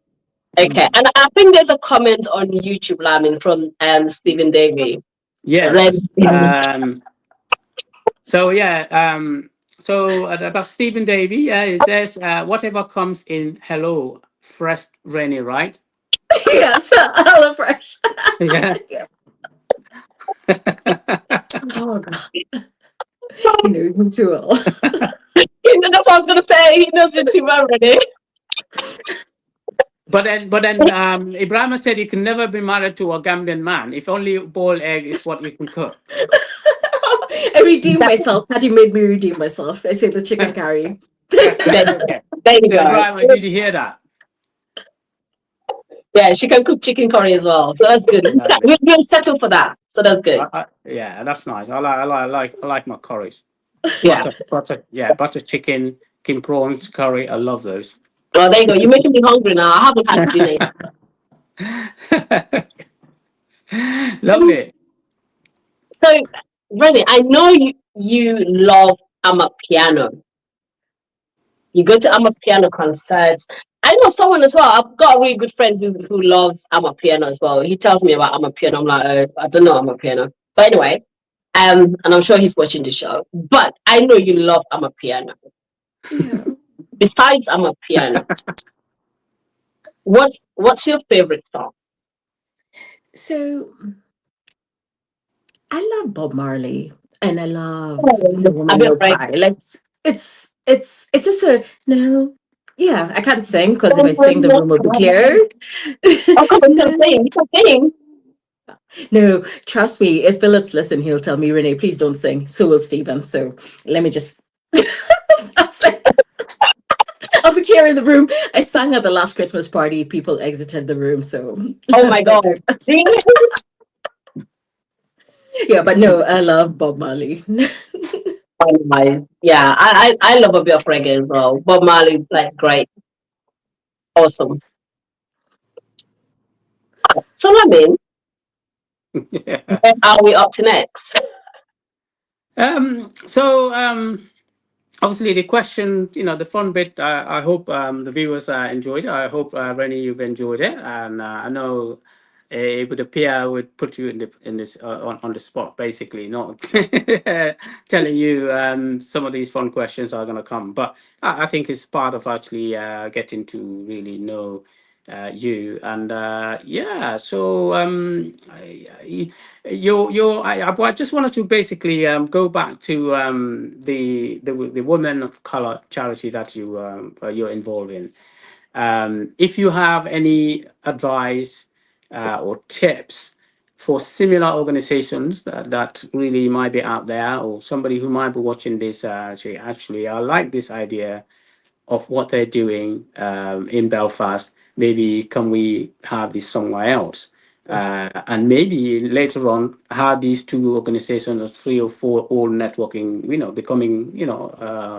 Speaker 1: Okay. And I think there's a comment on YouTube, Lamin, from Stephen Davey.
Speaker 2: yes. So yeah. About Stephen Davy. Yeah. It says whatever comes in. Hello, fresh Rennie. Right.
Speaker 3: Yes, hello fresh.
Speaker 2: Yeah.
Speaker 3: Yes. Oh God, he knows me too well.
Speaker 1: That's what I was gonna say. He knows you too well, Renee.
Speaker 2: But then, Ibrahim said you can never be married to a Gambian man if only boiled egg is what you can cook.
Speaker 3: I redeemed myself. Patty made me redeem myself. I said the chicken curry.
Speaker 2: Okay.
Speaker 1: There you
Speaker 2: So
Speaker 1: go.
Speaker 2: Ibrahim, did you hear that?
Speaker 1: Yeah, she can cook chicken curry as well. So that's good.
Speaker 2: Exactly.
Speaker 1: We'll settle for that. So that's good.
Speaker 2: Yeah, that's nice. I like my curries.
Speaker 1: Yeah.
Speaker 2: Butter chicken, king prawns curry. I love those.
Speaker 1: Well, there you go. You're making me hungry now. I haven't had dinner.
Speaker 2: Lovely.
Speaker 1: So, Rennie, I know you love Amapiano. You go to Amapiano concerts. I know someone as well. I've got a really good friend who loves Amapiano as well. He tells me about Amapiano. I'm like, I don't know Amapiano. But anyway, and I'm sure he's watching the show. But I know you love Amapiano.
Speaker 3: Yeah.
Speaker 1: Besides Amapiano, what's your favorite song?
Speaker 3: So I love Bob Marley and I love No
Speaker 1: A
Speaker 3: Woman
Speaker 1: bit
Speaker 3: No
Speaker 1: right.
Speaker 3: Cry. Like it's just a no. Yeah, I can't sing because if I sing, the room will be cleared.
Speaker 1: Oh, come on, you can
Speaker 3: No,
Speaker 1: sing. You can sing.
Speaker 3: no, trust me. If Phillips listen, he'll tell me, Renee, please don't sing. So will Stephen. So let me just. here in the room. I sang at the last Christmas party. People exited the room, so
Speaker 1: Oh my God.
Speaker 3: yeah. But no, I love Bob Marley.
Speaker 1: Yeah, I love a bit of reggae as well. Bob Marley, like, great, awesome. So, Lamin,
Speaker 2: Yeah.
Speaker 1: where are we up to next?
Speaker 2: So obviously the question, the fun bit. I hope the viewers enjoyed it. I hope Rennie, you've enjoyed it, and I know it would appear I would put you in this on the spot, basically, not telling you some of these fun questions are going to come, but I think it's part of actually getting to really know you. And yeah, so I just wanted to basically go back to the Women of Colour charity that you're involved in. If you have any advice or tips for similar organizations that really might be out there, or somebody who might be watching this, actually, I like this idea of what they're doing in Belfast. Maybe can we have this somewhere else? And maybe later on have these two organizations or three or four all networking, becoming,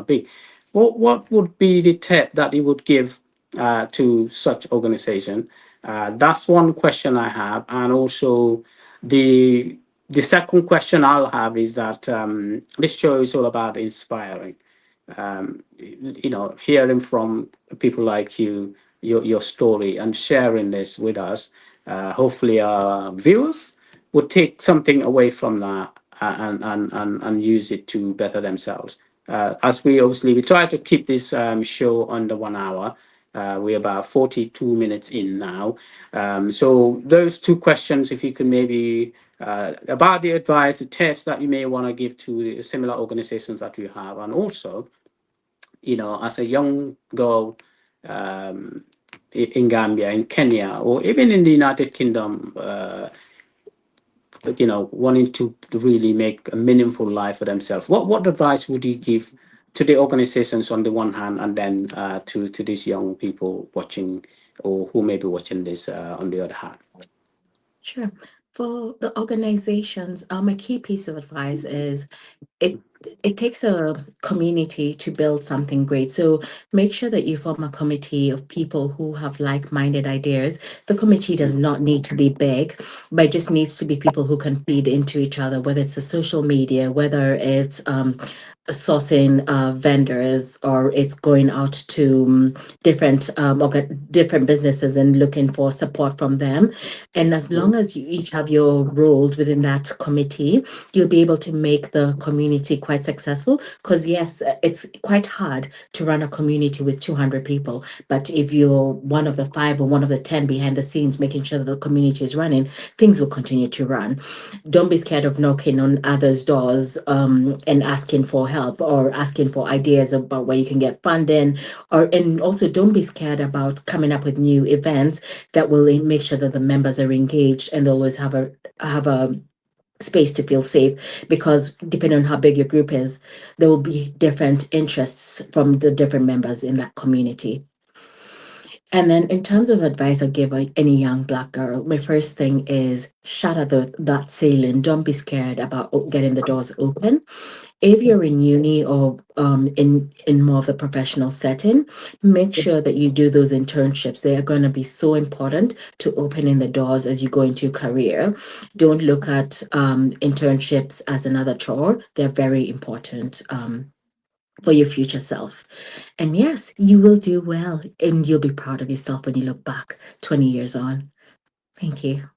Speaker 2: big. What would be the tip that you would give to such organization? That's one question I have. And also the second question I'll have is that this show is all about inspiring. Hearing from people like you, your story, and sharing this with us. Hopefully, our viewers would take something away from that and use it to better themselves. As we try to keep this show under 1 hour. We're about 42 minutes in now. So those two questions, if you can maybe about the advice, the tips that you may want to give to the similar organizations that you have, and also, as a young girl in Gambia, in Kenya, or even in the United Kingdom, wanting to really make a meaningful life for themselves, what advice would you give to the organizations on the one hand, and then to these young people watching, or who may be watching this on the other hand?
Speaker 3: Sure. For the organizations, a key piece of advice is it it takes a community to build something great. So make sure that you form a committee of people who have like-minded ideas. The committee does not need to be big, but it just needs to be people who can feed into each other, whether it's the social media, whether it's sourcing vendors, or it's going out to different businesses and looking for support from them. And as long as you each have your roles within that committee, you'll be able to make the community quite successful. Because yes, it's quite hard to run a community with 200 people, but if you're one of the 5 or one of the 10 behind the scenes making sure that the community is running, things will continue to run. Don't be scared of knocking on others' doors and asking for help or asking for ideas about where you can get funding, and also don't be scared about coming up with new events that will make sure that the members are engaged and they'll always have a space to feel safe, because depending on how big your group is, there will be different interests from the different members in that community. And then in terms of advice I give any young Black girl, my first thing is shatter that ceiling. Don't be scared about getting the doors open. If you're in uni or in more of a professional setting, make sure that you do those internships. They are going to be so important to opening the doors as you go into your career. Don't look at internships as another chore. They're very important for your future self. And yes, you will do well, and you'll be proud of yourself when you look back 20 years on. Thank you.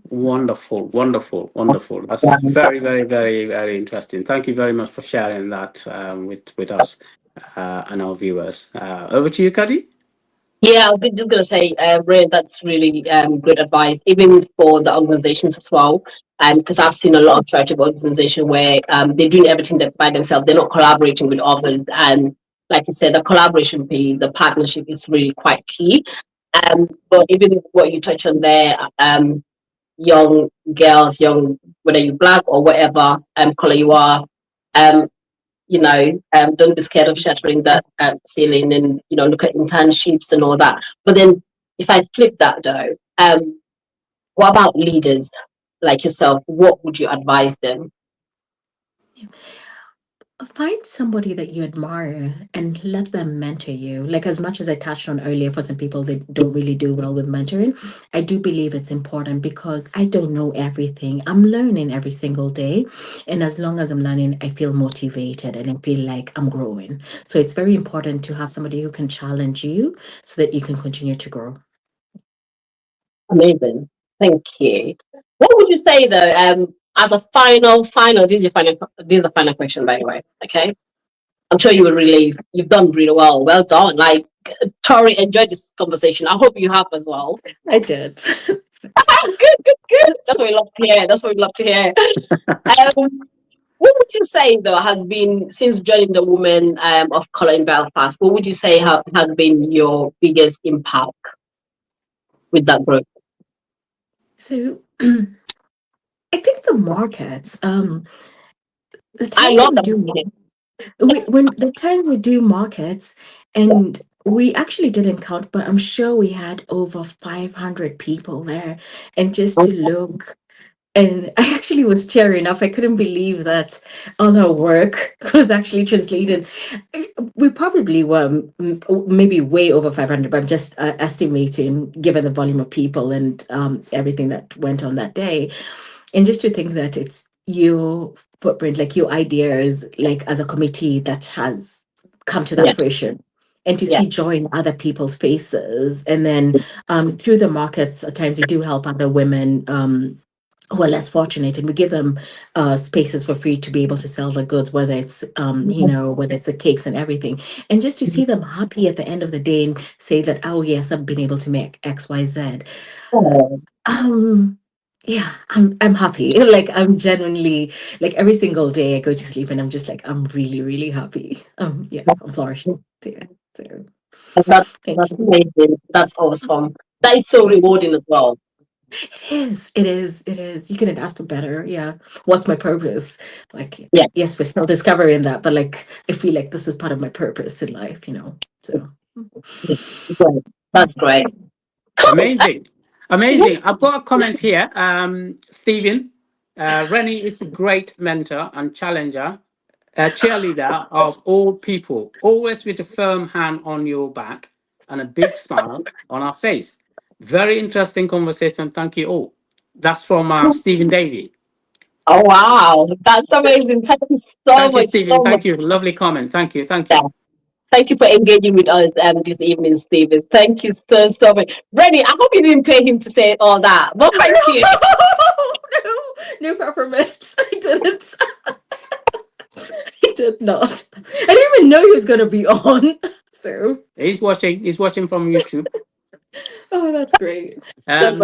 Speaker 2: Wonderful, wonderful, wonderful. That's very, very, very, very interesting. Thank you very much for sharing that with us and our viewers. Over to you, Kaddy.
Speaker 1: Yeah, I was just going to say, Ray, that's really good advice, even for the organizations as well. Because I've seen a lot of charitable organizations where they're doing everything by themselves. They're not collaborating with others. And like you said, the collaboration piece, the partnership is really quite key. But even what you touch on there, young girls, whether you're Black or whatever color you are, um, don't be scared of shattering that ceiling, and look at internships and all that. But then, if I flip that though, what about leaders like yourself? What would you advise them?
Speaker 3: Find somebody that you admire and let them mentor you. Like, as much as I touched on earlier, for some people they don't really do well with mentoring, I do believe it's important because I don't know everything. I'm learning every single day. And as long as I'm learning, I feel motivated and I feel like I'm growing. So it's very important to have somebody who can challenge you so that you can continue to grow.
Speaker 1: Amazing. Thank you. What would you say though, as a final, this is a final question, by the way. Okay. I'm sure you will relieve. You've done really well. Well done. Like, Tori enjoyed this conversation. I hope you have as well.
Speaker 3: I did.
Speaker 1: Good. That's what we love to hear. That's what we love to hear. What would you say though has been, since joining the Women of Colour in Belfast? What would you say has been your biggest impact with that group?
Speaker 3: So I think the markets, the
Speaker 1: I
Speaker 3: time
Speaker 1: love
Speaker 3: we do
Speaker 1: that.
Speaker 3: when the time we do markets, and we actually didn't count, but I'm sure we had over 500 people there, and just to look. And I actually was tearing up. I couldn't believe that all our work was actually translated. We probably were maybe way over 500, but I'm just estimating given the volume of people and everything that went on that day. And just to think that it's your footprint, like your ideas, like as a committee that has come to that
Speaker 1: Yeah,
Speaker 3: fruition. And to
Speaker 1: yeah.
Speaker 3: see joy in other people's faces. And then through the markets, at times we do help other women who are less fortunate, and we give them spaces for free to be able to sell their goods, whether it's whether it's the cakes and everything, and just to see them happy at the end of the day and say that, oh yes, I've been able to make XYZ.
Speaker 1: Oh,
Speaker 3: um yeah, I'm happy. Like, I'm genuinely, like, every single day I go to sleep and I'm just like, I'm really really happy. Yeah, I'm flourishing. Yeah, so
Speaker 1: that,
Speaker 3: thank
Speaker 1: that's
Speaker 3: you.
Speaker 1: amazing. That's awesome. That is so
Speaker 3: Thank you.
Speaker 1: rewarding as well.
Speaker 3: It is. You couldn't ask for better. Yeah. What's my purpose? Like,
Speaker 1: Yeah,
Speaker 3: yes, we're still discovering that, but like, I feel like this is part of my purpose in life. So,
Speaker 1: great. That's great. Cool.
Speaker 2: Amazing. Amazing. I've got a comment here. Stephen, Rennie is a great mentor and challenger, a cheerleader of all people, always with a firm hand on your back and a big smile on our face. Very interesting conversation. Thank you all. That's from Stephen Davey.
Speaker 1: Oh wow, that's amazing. Thank you so
Speaker 2: Thank you,
Speaker 1: much,
Speaker 2: Stephen.
Speaker 1: so much.
Speaker 2: Thank you. Lovely comment. Thank you. Thank
Speaker 1: Yeah.
Speaker 2: you.
Speaker 1: Thank you for engaging with us this evening, Stephen. Thank you so much. Rennie, I hope you didn't pay him to say all that. But thank you.
Speaker 3: no peppermint. I didn't. I did not. I didn't even know he was going to be on. So,
Speaker 2: He's watching. He's watching from YouTube.
Speaker 3: oh, that's great.
Speaker 2: Um,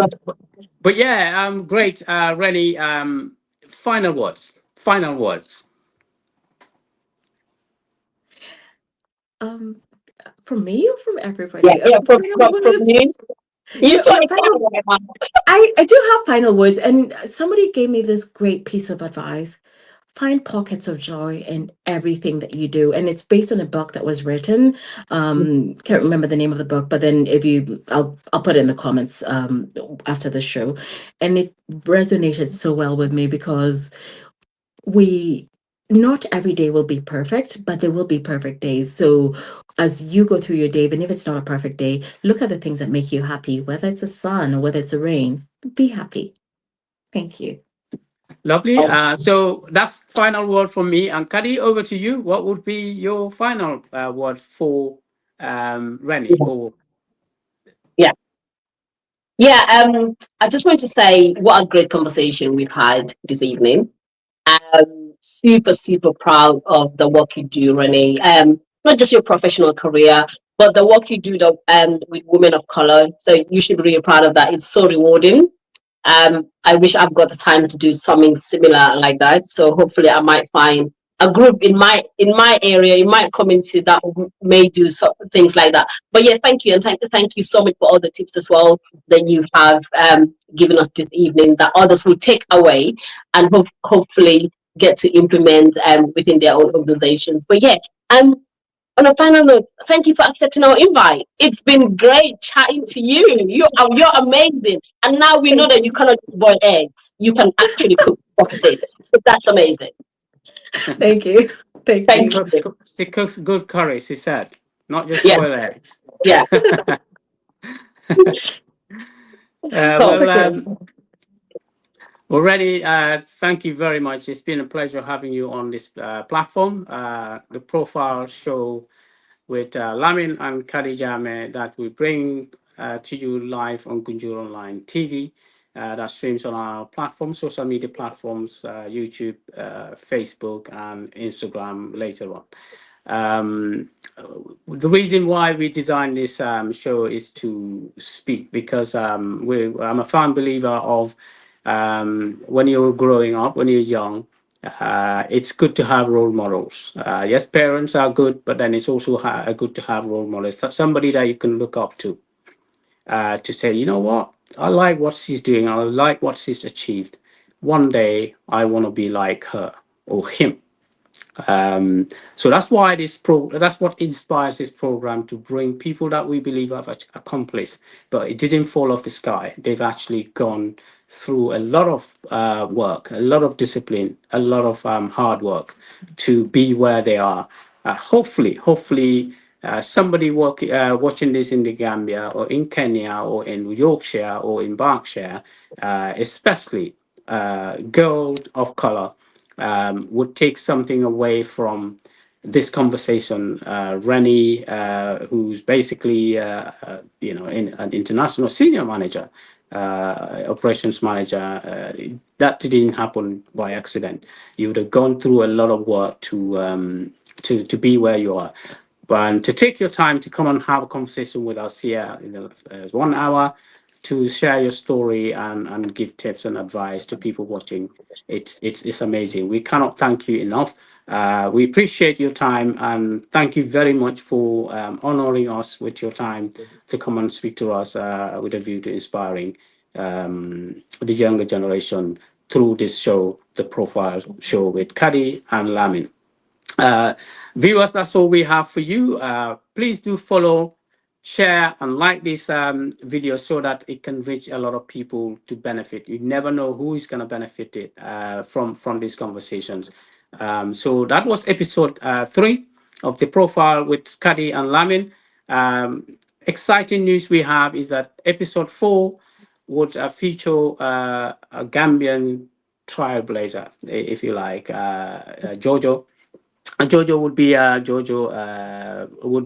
Speaker 2: but yeah, great, Rennie. Final words. Final words.
Speaker 3: Um, from me or from
Speaker 1: Yeah,
Speaker 3: everybody?
Speaker 1: yeah,
Speaker 3: Final
Speaker 1: from you.
Speaker 3: words.
Speaker 1: You so
Speaker 3: My final.
Speaker 1: excited right now.
Speaker 3: I do have final words, and somebody gave me this great piece of advice. Find pockets of joy in everything that you do. And it's based on a book that was written. Can't remember the name of the book, but then if you I'll put it in the comments after the show. And it resonated so well with me because we not every day will be perfect, but there will be perfect days. So as you go through your day, even if it's not a perfect day, look at the things that make you happy, whether it's the sun or whether it's the rain. Be happy. Thank you.
Speaker 2: Lovely.
Speaker 1: Oh,
Speaker 2: So that's final word from me. And Kaddy, over to you. What would be your final word for Rennie?
Speaker 1: yeah,
Speaker 2: Or
Speaker 1: yeah. Yeah, I just want to say what a great conversation we've had this evening. Super proud of the work you do, Renee. Not just your professional career, but the work you do with women of color. So you should be really proud of that. It's so rewarding. I wish I've got the time to do something similar like that. So hopefully I might find a group in my area, in my community that may do things like that. But yeah, thank you, and thank you so much for all the tips as well that you have given us this evening that others will take away, and hopefully get to implement within their own organizations. But yeah, on a final note, thank you for accepting our invite. It's been great chatting to you. You're amazing. And now we know that you cannot just boil eggs. You can actually cook sausage. So that's amazing.
Speaker 3: Thank you. Thank
Speaker 1: Thank
Speaker 3: you.
Speaker 1: you.
Speaker 2: She cooks good curry, she said, not just
Speaker 1: Yeah,
Speaker 2: boiled eggs.
Speaker 1: yeah. So,
Speaker 2: Well, already, thank you very much. It's been a pleasure having you on this platform, the Profile Show with Lamin and Kaddy Jammeh that we bring to you live on Gunjur Online TV. That streams on our platforms, social media platforms, YouTube, Facebook, and Instagram later on. Um, the reason why we designed this show is to speak because I'm a firm believer of when you're growing up, when you're young, it's good to have role models. Yes, parents are good, but then it's also good to have role models. Somebody that you can look up to say, you know what, I like what she's doing, I like what she's achieved. One day I want to be like her or him. So that's why that's what inspires this program to bring people that we believe have accomplished, but it didn't fall off the sky. They've actually gone through a lot of work, a lot of discipline, a lot of hard work to be where they are. Hopefully, somebody watching this in the Gambia or in Kenya or in Yorkshire or in Berkshire, especially girls of color, would take something away from this conversation. Rennie, who's basically an international senior manager, operations manager, that didn't happen by accident. You would have gone through a lot of work to be where you are. But to take your time to come and have a conversation with us here in 1 hour to share your story and give tips and advice to people watching. It's amazing. We cannot thank you enough. We appreciate your time and thank you very much for honoring us with your time to come and speak to us with a view to inspiring the younger generation through this show, the Profile Show with Kaddy and Lamin. Uh, Viewers, that's all we have for you. Please do follow, share, and like this video so that it can reach a lot of people to benefit. You never know who is going to benefit it from these conversations. So that was episode 3 of the Profile with Kaddy and Lamin. Exciting news we have is that episode 4 would feature a Gambian trailblazer, if you like, Jojo. Jojo would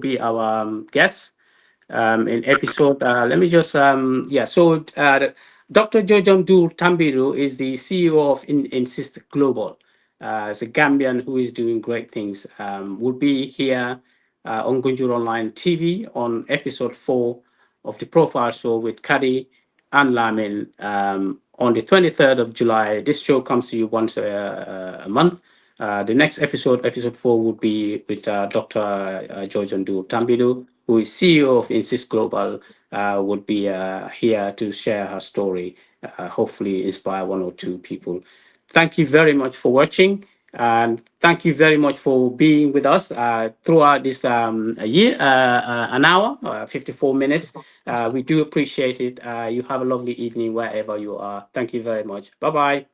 Speaker 2: be our guest in episode. Let me just yeah. So Dr. Jojo Ndur Tambiru is the CEO of Insist Global. It's a Gambian who is doing great things. Will be here on Gunjur Online TV on episode 4 of the Profile Show with Kaddy and Lamin on the 23rd of July. This show comes to you once a month. The next episode 4, would be with Dr. George Ndu Tambidu, who is CEO of Insist Global, would be here to share her story, hopefully inspire 1 or 2 people. Thank you very much for watching, and thank you very much for being with us throughout this an hour, 54 minutes. We do appreciate it. You have a lovely evening wherever you are. Thank you very much. Bye-bye.